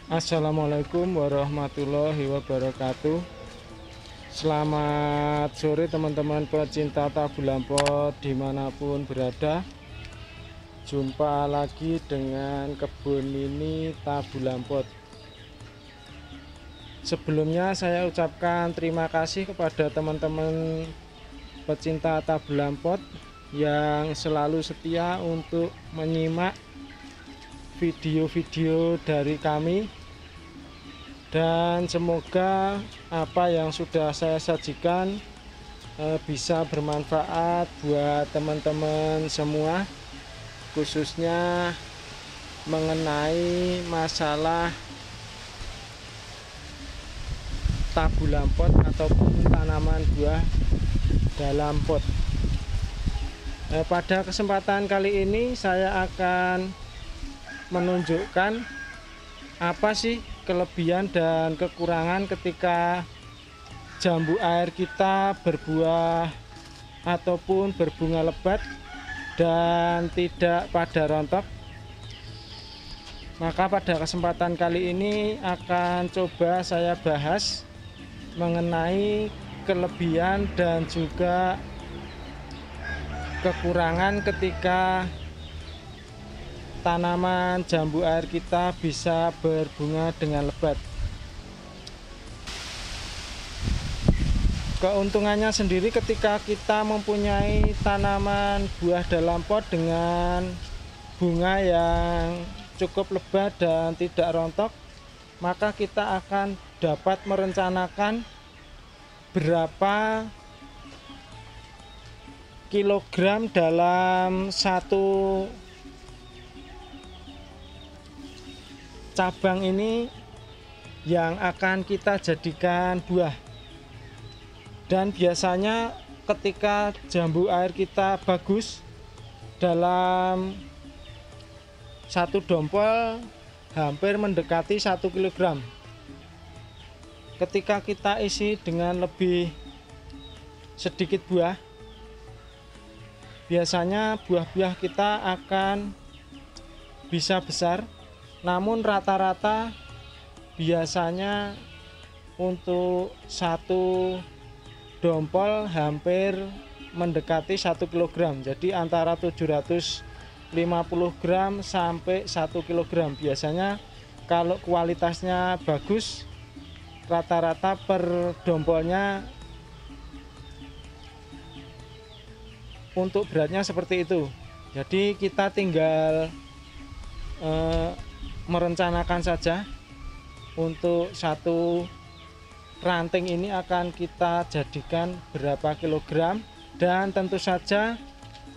Assalamualaikum warahmatullahi wabarakatuh. Selamat sore teman-teman pecinta tabu lampot dimanapun berada. Jumpa lagi dengan kebun mini tabu lampot. Sebelumnya saya ucapkan terima kasih kepada teman-teman pecinta tabu lampot yang selalu setia untuk menyimak video-video dari kami, dan semoga apa yang sudah saya sajikan bisa bermanfaat buat teman-teman semua, khususnya mengenai masalah tabu lampot ataupun tanaman buah dalam pot. Pada kesempatan kali ini saya akan menunjukkan apa sih kelebihan dan kekurangan ketika jambu air kita berbuah ataupun berbunga lebat dan tidak pada rontok. Maka pada kesempatan kali ini akan coba saya bahas mengenai kelebihan dan juga kekurangan ketika tanaman jambu air kita bisa berbunga dengan lebat. Keuntungannya sendiri ketika kita mempunyai tanaman buah dalam pot dengan bunga yang cukup lebat dan tidak rontok, maka kita akan dapat merencanakan berapa kilogram dalam satu cabang ini yang akan kita jadikan buah. Dan biasanya ketika jambu air kita bagus, dalam satu dompol hampir mendekati 1 kg. Ketika kita isi dengan lebih sedikit buah, biasanya buah-buah kita akan bisa besar. Namun rata-rata biasanya untuk satu dompol hampir mendekati 1 kg. Jadi antara 750 gram sampai 1 kg. Biasanya kalau kualitasnya bagus, rata-rata per dompolnya untuk beratnya seperti itu. Jadi kita tinggal merencanakan saja untuk satu ranting ini akan kita jadikan berapa kilogram, dan tentu saja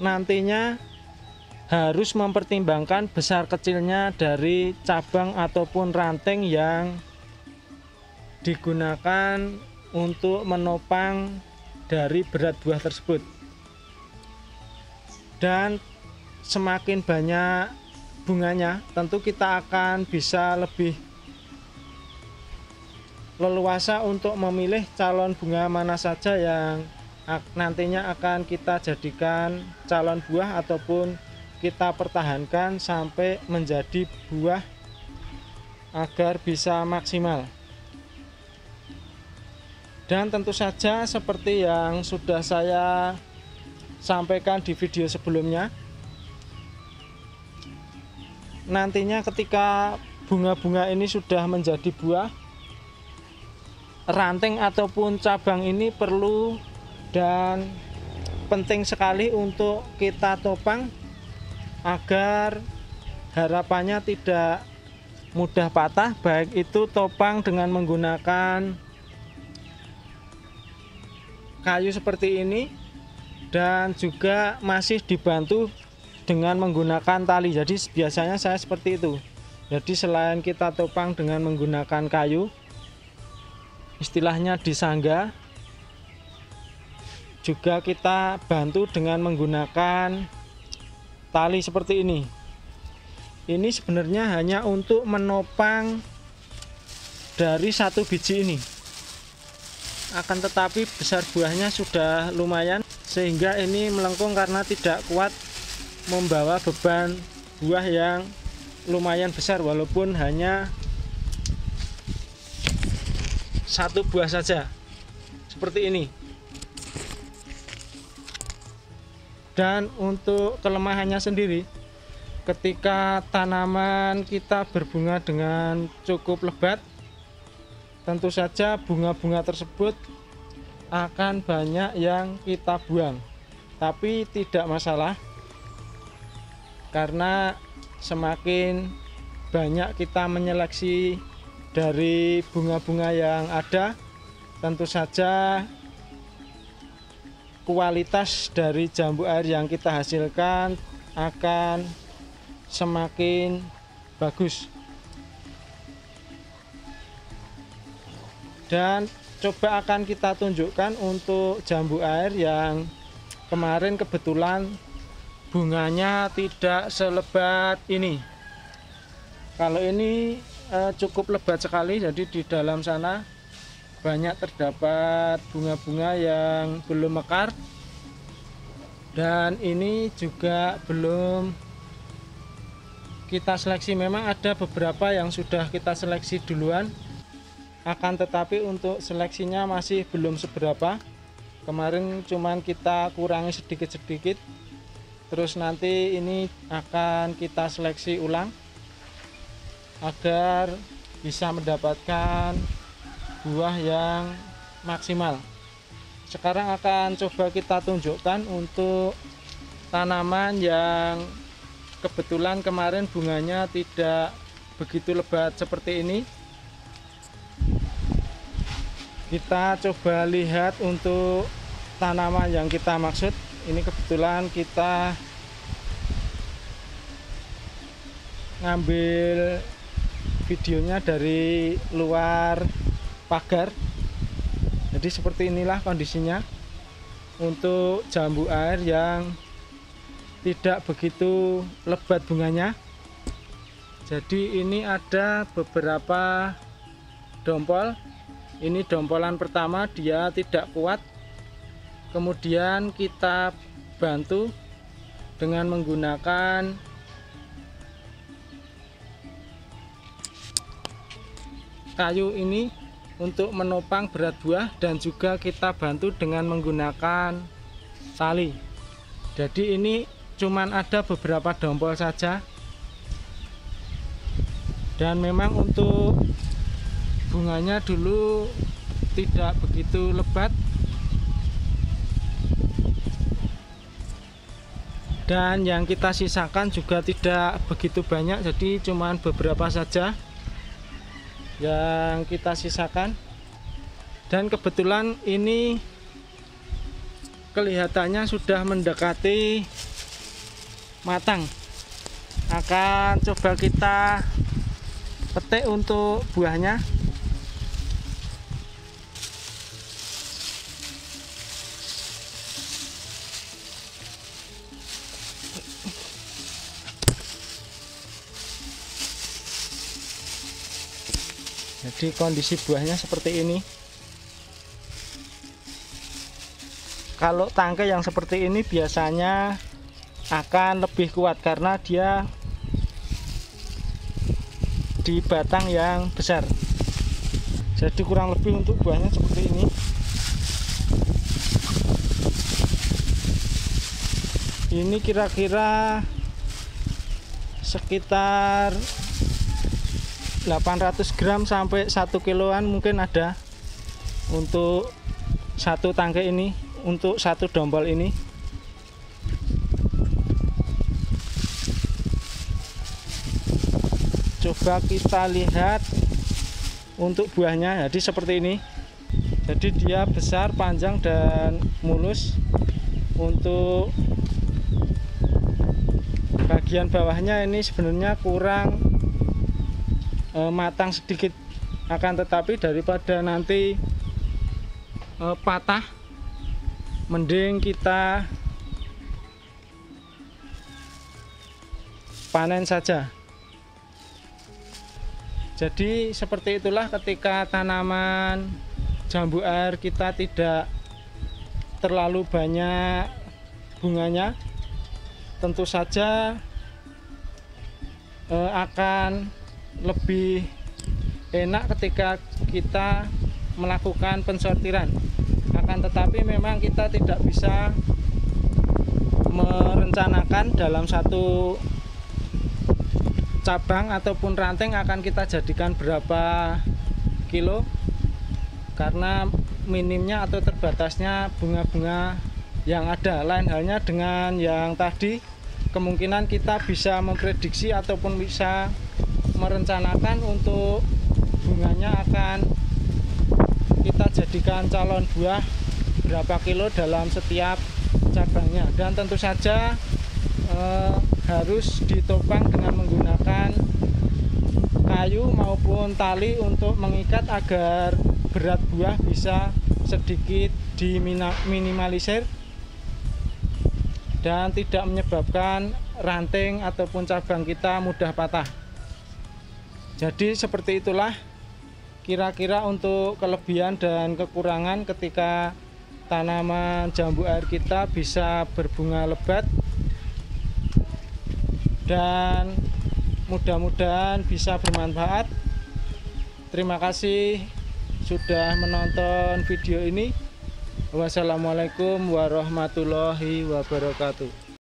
nantinya harus mempertimbangkan besar kecilnya dari cabang ataupun ranting yang digunakan untuk menopang dari berat buah tersebut. Dan semakin banyak bunganya, tentu kita akan bisa lebih leluasa untuk memilih calon bunga mana saja yang nantinya akan kita jadikan calon buah ataupun kita pertahankan sampai menjadi buah agar bisa maksimal. Dan tentu saja seperti yang sudah saya sampaikan di video sebelumnya, nantinya ketika bunga-bunga ini sudah menjadi buah, ranting ataupun cabang ini perlu dan penting sekali untuk kita topang agar harapannya tidak mudah patah, baik itu topang dengan menggunakan kayu seperti ini dan juga masih dibantu dengan menggunakan tali. Jadi biasanya saya seperti itu. Jadi selain kita topang dengan menggunakan kayu, istilahnya disangga, juga kita bantu dengan menggunakan tali seperti ini. Ini sebenarnya hanya untuk menopang dari satu biji ini. Akan tetapi besar buahnya sudah lumayan, sehingga ini melengkung karena tidak kuat membawa beban buah yang lumayan besar, walaupun hanya satu buah saja seperti ini. Dan untuk kelemahannya sendiri, ketika tanaman kita berbunga dengan cukup lebat, tentu saja bunga-bunga tersebut akan banyak yang kita buang. Tapi tidak masalah, karena semakin banyak kita menyeleksi dari bunga-bunga yang ada, tentu saja kualitas dari jambu air yang kita hasilkan akan semakin bagus. Dan coba akan kita tunjukkan untuk jambu air yang kemarin kebetulan bunganya tidak selebat ini. Kalau ini cukup lebat sekali, jadi di dalam sana banyak terdapat bunga-bunga yang belum mekar, dan ini juga belum kita seleksi. Memang ada beberapa yang sudah kita seleksi duluan, akan tetapi untuk seleksinya masih belum seberapa. Kemarin cuman kita kurangi sedikit-sedikit, terus nanti ini akan kita seleksi ulang agar bisa mendapatkan buah yang maksimal. Sekarang akan coba kita tunjukkan untuk tanaman yang kebetulan kemarin bunganya tidak begitu lebat seperti ini. Kita coba lihat untuk tanaman yang kita maksud. Ini kebetulan kita ngambil videonya dari luar pagar. Jadi seperti inilah kondisinya untuk jambu air yang tidak begitu lebat bunganya. Jadi ini ada beberapa dompol. Ini dompolan pertama, dia tidak kuat, kemudian kita bantu dengan menggunakan kayu ini untuk menopang berat buah, dan juga kita bantu dengan menggunakan tali. Jadi ini cuman ada beberapa dompol saja, dan memang untuk bunganya dulu tidak begitu lebat, dan yang kita sisakan juga tidak begitu banyak, jadi cuman beberapa saja yang kita sisakan. Dan kebetulan ini kelihatannya sudah mendekati matang. Akan coba kita petik untuk buahnya. Jadi kondisi buahnya seperti ini. Kalau tangkai yang seperti ini biasanya akan lebih kuat karena dia di batang yang besar. Jadi kurang lebih untuk buahnya seperti ini. Ini kira-kira sekitar 800 gram sampai 1 kiloan mungkin ada untuk satu tangkai ini, untuk satu dompol ini. Coba kita lihat untuk buahnya. Jadi seperti ini. Jadi dia besar, panjang, dan mulus. Untuk bagian bawahnya ini sebenarnya kurang matang sedikit, akan tetapi daripada nanti patah, mending kita panen saja. Jadi seperti itulah ketika tanaman jambu air kita tidak terlalu banyak bunganya, tentu saja akan lebih enak ketika kita melakukan pensortiran. Akan tetapi memang kita tidak bisa merencanakan dalam satu cabang ataupun ranting akan kita jadikan berapa kilo, karena minimnya atau terbatasnya bunga-bunga yang ada. Lain halnya dengan yang tadi, kemungkinan kita bisa memprediksi ataupun bisa merencanakan untuk bunganya akan kita jadikan calon buah berapa kilo dalam setiap cabangnya. Dan tentu saja harus ditopang dengan menggunakan kayu maupun tali untuk mengikat agar berat buah bisa sedikit diminimalisir dan tidak menyebabkan ranting ataupun cabang kita mudah patah. Jadi seperti itulah kira-kira untuk kelebihan dan kekurangan ketika tanaman jambu air kita bisa berbunga lebat, dan mudah-mudahan bisa bermanfaat. Terima kasih sudah menonton video ini. Wassalamualaikum warahmatullahi wabarakatuh.